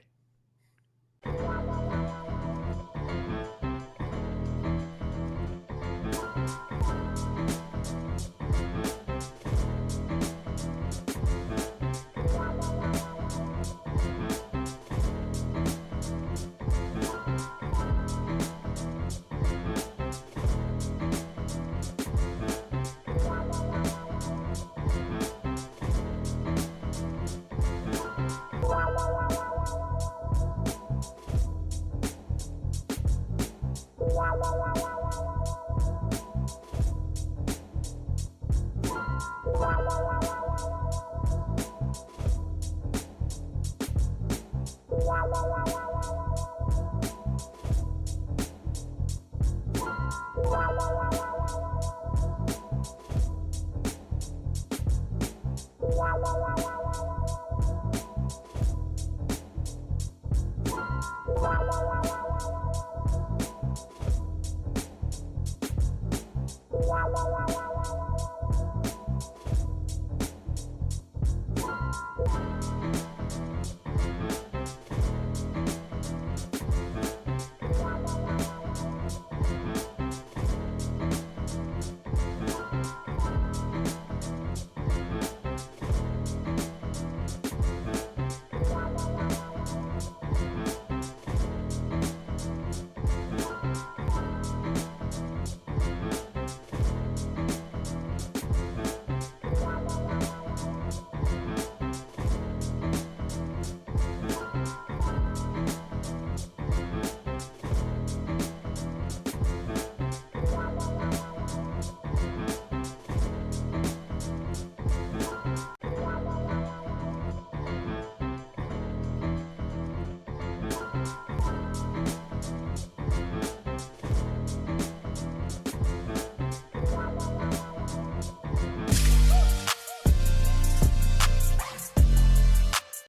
Wow.